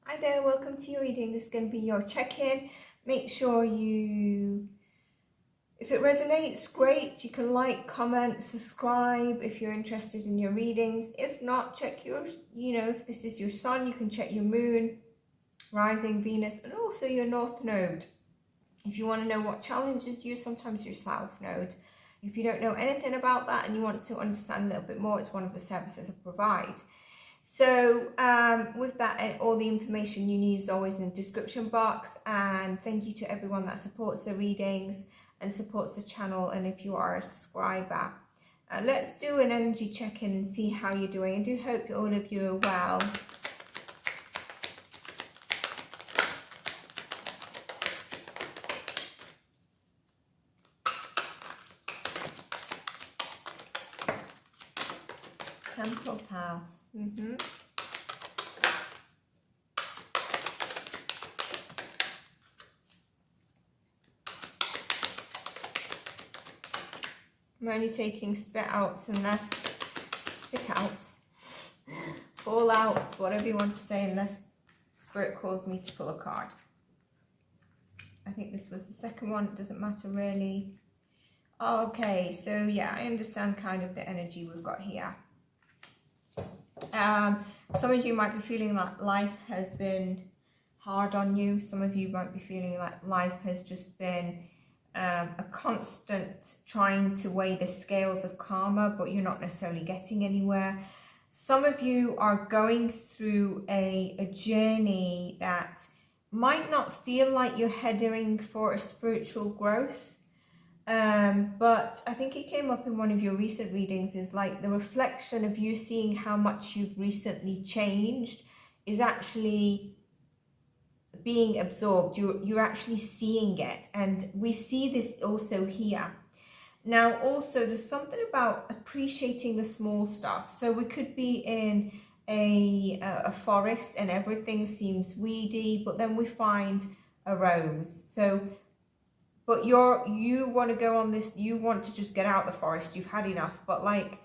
Hi there, welcome to your reading. This is going to be your check-in. Make sure if it resonates, great. You can like, comment, subscribe if you're interested in your readings. If not, check yours. If this is your sun, you can check your moon, rising, Venus, and also your north node. If you want to know what challenges you, sometimes your south node. If you don't know anything about that and you want to understand a little bit more, it's one of the services I provide. So with that, all the information you need is always in the description box. And thank you to everyone that supports the readings and supports the channel. And if you are a subscriber, let's do an energy check-in and see how you're doing. I do hope all of you are well. Temple path. I'm only taking spit outs and less spit outs, fall outs, whatever you want to say, unless Spirit calls me to pull a card. I think this was the second one, it doesn't matter really. Okay, so yeah, I understand kind of the energy we've got here. Some of you might be feeling like life has been hard on you. Some of you might be feeling like life has just been a constant trying to weigh the scales of karma, but you're not necessarily getting anywhere. Some of you are going through a journey that might not feel like you're heading for a spiritual growth. But I think it came up in one of your recent readings, is like the reflection of you seeing how much you've recently changed is actually being absorbed. You're actually seeing it, and we see this also here. Now also there's something about appreciating the small stuff. So we could be in a forest and everything seems weedy, but then we find a rose. But you want to go on this, you want to just get out of the forest, you've had enough, but like,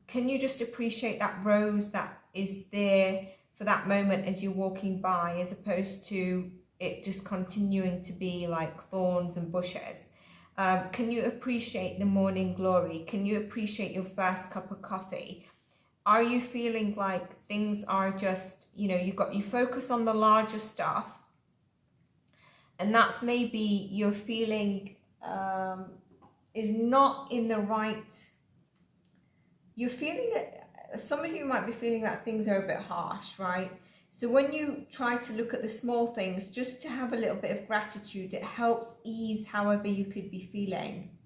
can you just appreciate that rose that is there for that moment as you're walking by, as opposed to it just continuing to be like thorns and bushes? Can you appreciate the morning glory? Can you appreciate your first cup of coffee? Are you feeling like things are just, you focus on the larger stuff, and that's maybe your feeling is not in the right, you're feeling it. Some of you might be feeling that things are a bit harsh, right? So when you try to look at the small things, just to have a little bit of gratitude, it helps ease however you could be feeling.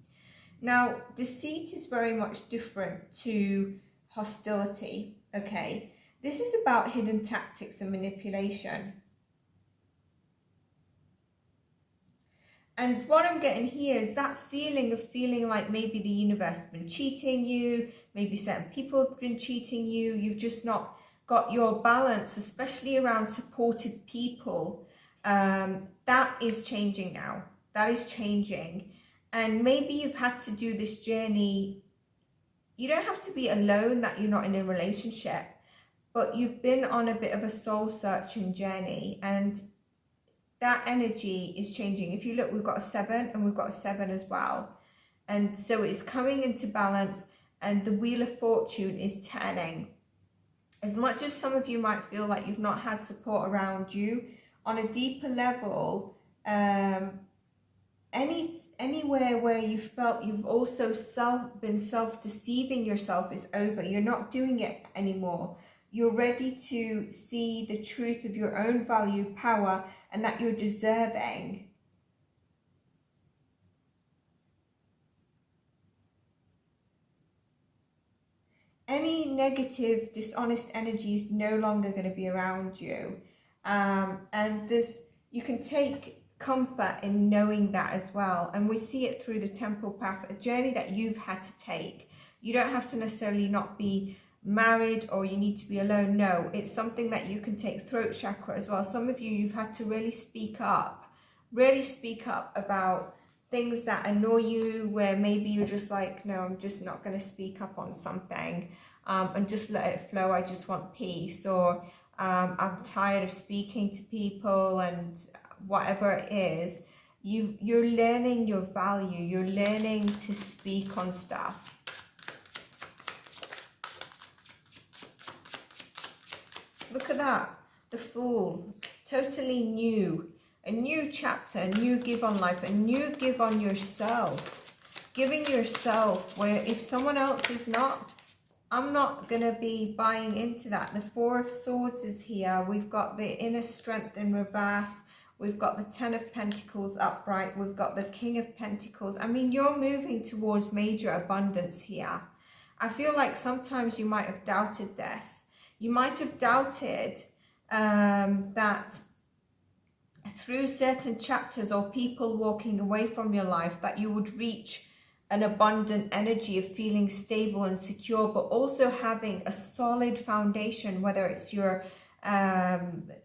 Now, deceit is very much different to hostility, okay? This is about hidden tactics and manipulation. And what I'm getting here is that feeling of feeling like maybe the universe has been cheating you, maybe certain people have been cheating you, you've just not got your balance, especially around supported people. That is changing now. That is changing. And maybe you've had to do this journey. You don't have to be alone that you're not in a relationship, but you've been on a bit of a soul searching journey, and that energy is changing. If you look, we've got a 7 and we've got a 7 as well. And so it's coming into balance, and the Wheel of Fortune is turning. As much as some of you might feel like you've not had support around you, on a deeper level, anywhere where you felt you've also been self-deceiving yourself is over. You're not doing it anymore. You're ready to see the truth of your own value, power, and that you're deserving. Any negative, dishonest energy is no longer going to be around you. And you can take comfort in knowing that as well. And we see it through the temple path, a journey that you've had to take. You don't have to necessarily not be married or you need to be alone. No, it's something that you can take. Throat chakra as well. Some of you've had to really speak up about things that annoy you, where maybe you're just like, no, I'm just not going to speak up on something and just let it flow. I just want peace. Or I'm tired of speaking to people, and whatever it is, you're learning your value. You're learning to speak on stuff. Look at that, the Fool, totally new, a new chapter, a new give on life, a new give on yourself, giving yourself where if someone else is not, I'm not going to be buying into that. The Four of Swords is here. We've got the inner strength in reverse. We've got the Ten of Pentacles upright. We've got the King of Pentacles. I mean, you're moving towards major abundance here. I feel like sometimes you might have doubted this. You might have doubted that through certain chapters or people walking away from your life that you would reach an abundant energy of feeling stable and secure, but also having a solid foundation, whether it's your,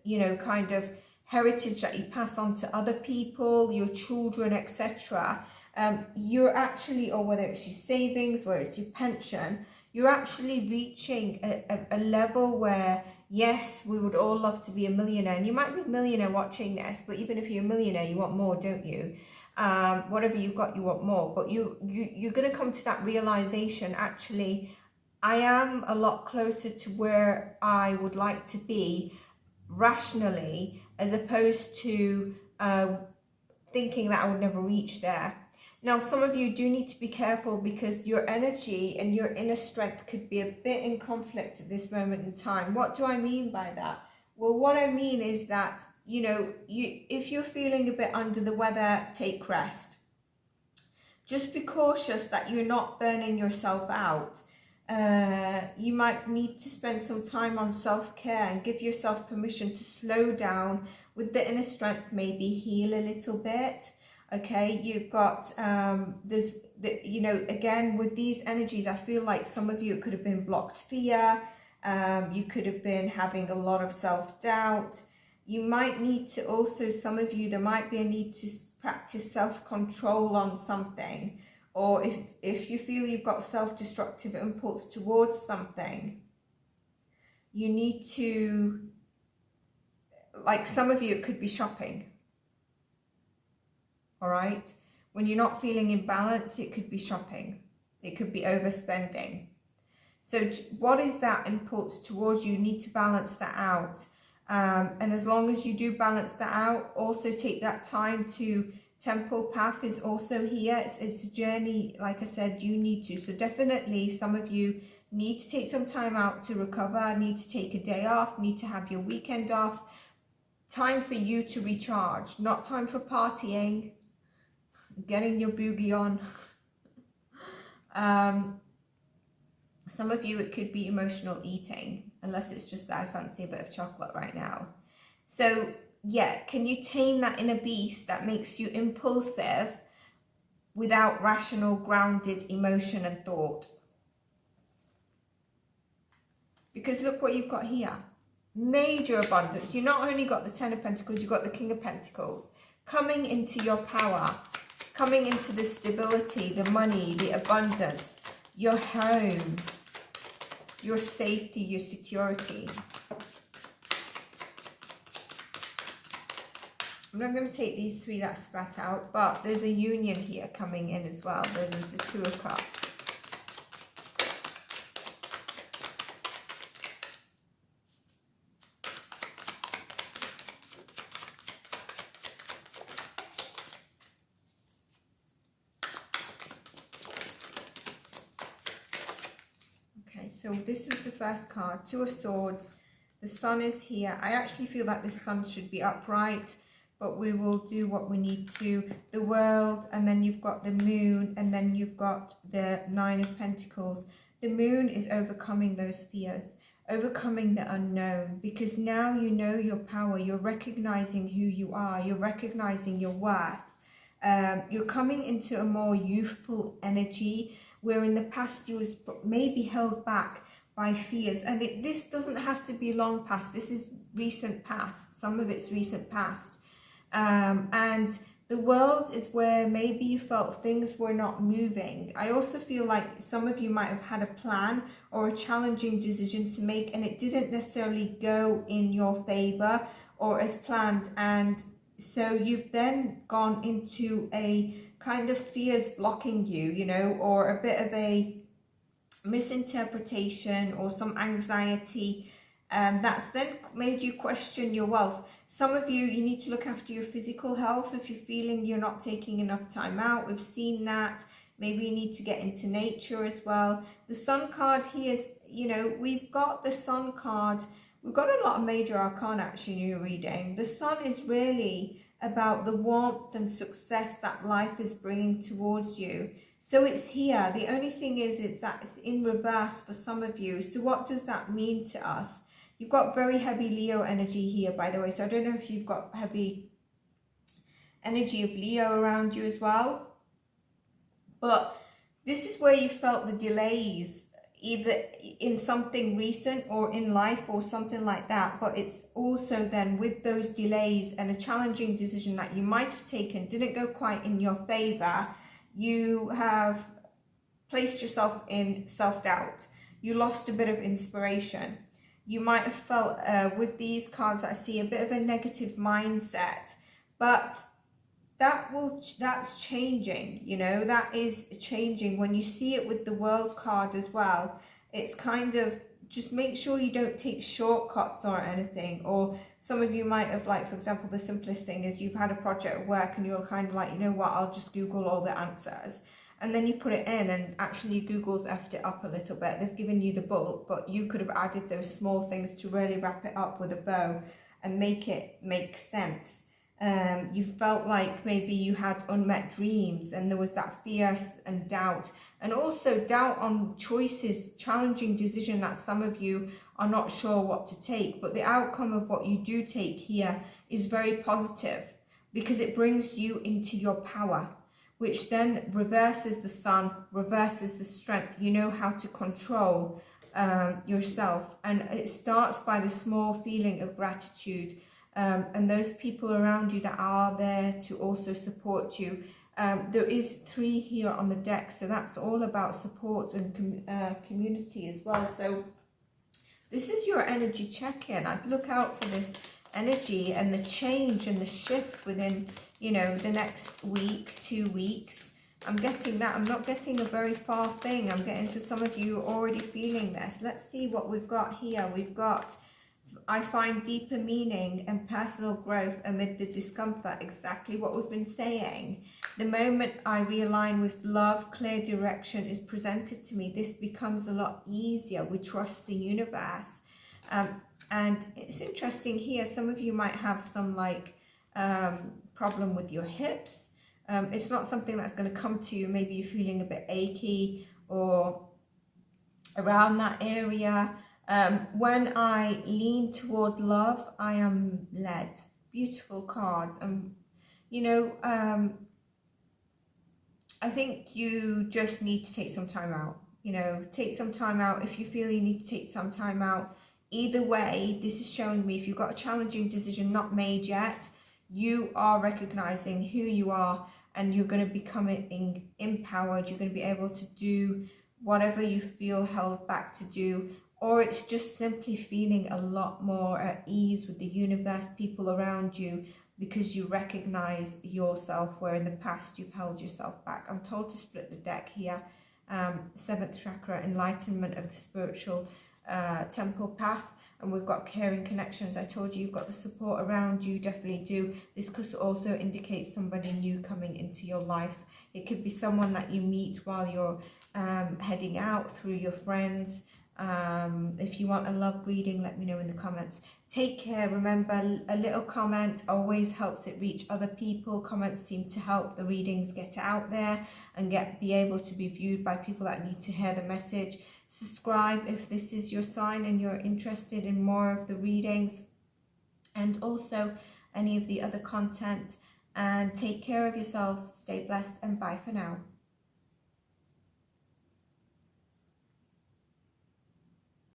you know, kind of heritage that you pass on to other people, your children, etc. You're actually, or whether it's your savings, whether it's your pension, you're actually reaching a level where, yes, we would all love to be a millionaire. And you might be a millionaire watching this, but even if you're a millionaire, you want more, don't you? Whatever you've got, you want more. But you're going to come to that realization, actually, I am a lot closer to where I would like to be rationally, as opposed to thinking that I would never reach there. Now, some of you do need to be careful because your energy and your inner strength could be a bit in conflict at this moment in time. What do I mean by that? Well, what I mean is that, you know, if you're feeling a bit under the weather, take rest. Just be cautious that you're not burning yourself out. You might need to spend some time on self-care and give yourself permission to slow down with the inner strength, maybe heal a little bit. Okay, you've got, you know, again, with these energies, I feel like some of you, it could have been blocked fear. You could have been having a lot of self-doubt. You might need to also, some of you, there might be a need to practice self-control on something. Or if you feel you've got self-destructive impulse towards something, you need to, like some of you, it could be shopping. All right. When you're not feeling in balance, it could be shopping. It could be overspending. So what is that impulse towards you? You need to balance that out. And as long as you do balance that out, also take that time to, Temple Path is also here. It's a journey, like I said, you need to. So definitely some of you need to take some time out to recover, need to take a day off, need to have your weekend off. Time for you to recharge, not time for partying, getting your boogie on. Some of you, it could be emotional eating, unless it's just that I fancy a bit of chocolate right now. So yeah, can you tame that inner beast that makes you impulsive without rational, grounded emotion and thought? Because look what you've got here. Major abundance. You not only got the Ten of Pentacles, you've got the King of Pentacles. Coming into your power, coming into the stability, the money, the abundance, your home, your safety, your security. I'm not going to take these three that spat out, but there's a union here coming in as well. There's the Two of Cups. Okay, so this is the first card, Two of Swords. The Sun is here. I actually feel that this Sun should be upright, but we will do what we need to. The World, and then you've got the Moon, and then you've got the Nine of Pentacles. The Moon is overcoming those fears, overcoming the unknown, because now you know your power. You're recognizing who you are. You're recognizing your worth. You're coming into a more youthful energy, where in the past you was maybe held back by fears. And this doesn't have to be long past. This is recent past. Some of it's recent past. And The World is where maybe you felt things were not moving. I also feel like some of you might have had a plan or a challenging decision to make, and it didn't necessarily go in your favor or as planned, and so you've then gone into a kind of fears blocking you, you know, or a bit of a misinterpretation or some anxiety, that's then made you question your wealth. Some of you, you need to look after your physical health if you're feeling you're not taking enough time out. We've seen that. Maybe you need to get into nature as well. The Sun card here is, you know, we've got the Sun card. We've got a lot of major arcana actually in your reading. The Sun is really about the warmth and success that life is bringing towards you. So it's here. The only thing is that it's in reverse for some of you. So what does that mean to us? You've got very heavy Leo energy here, by the way. So I don't know if you've got heavy energy of Leo around you as well. But this is where you felt the delays, either in something recent or in life or something like that. But it's also then with those delays and a challenging decision that you might have taken didn't go quite in your favor. You have placed yourself in self-doubt. You lost a bit of inspiration. You might have felt with these cards I see a bit of a negative mindset, but that's changing, you know, that is changing. When you see it with the World card as well, it's kind of just make sure you don't take shortcuts or anything. Or some of you might have, like, for example, the simplest thing is you've had a project at work and you're kind of like, you know what, I'll just Google all the answers. And then you put it in and actually Google's effed it up a little bit. They've given you the bulk, but you could have added those small things to really wrap it up with a bow and make it make sense. You felt like maybe you had unmet dreams and there was that fear and doubt, and also doubt on choices, challenging decision that some of you are not sure what to take. But the outcome of what you do take here is very positive because it brings you into your power, which then reverses the Sun, reverses the strength. You know how to control yourself, and it starts by the small feeling of gratitude. And those people around you that are there to also support you. There is 3 here on the deck, so that's all about support and community as well. So this is your energy check-in. I'd look out for this energy and the change and the shift within, you know, the next week, 2 weeks. I'm getting that. I'm not getting a very far thing. I'm getting for some of you already feeling this. Let's see what we've got here. We've got, I find deeper meaning and personal growth amid the discomfort. Exactly what we've been saying. The moment I realign with love, clear direction is presented to me. This becomes a lot easier. We trust the universe. And it's interesting here. Some of you might have some like problem with your hips. It's not something that's going to come to you. Maybe you're feeling a bit achy or around that area. When I lean toward love, I am led. Beautiful cards. You know, I think you just need to take some time out. You know, take some time out if you feel you need to take some time out. Either way, this is showing me if you've got a challenging decision not made yet, you are recognizing who you are and you're going to become empowered. You're going to be able to do whatever you feel held back to do. Or it's just simply feeling a lot more at ease with the universe, people around you, because you recognize yourself where in the past you've held yourself back. I'm told to split the deck here. 7th chakra, enlightenment of the spiritual temple path. And we've got caring connections. I told you you've got the support around you. Definitely do. This could also indicate somebody new coming into your life. It could be someone that you meet while you're heading out through your friends. If you want a love reading, let me know in the comments. Take care. Remember, a little comment always helps it reach other people. Comments seem to help the readings get out there and be able to be viewed by people that need to hear the message. Subscribe if this is your sign and you're interested in more of the readings and also any of the other content. And take care of yourselves. Stay blessed and bye for now.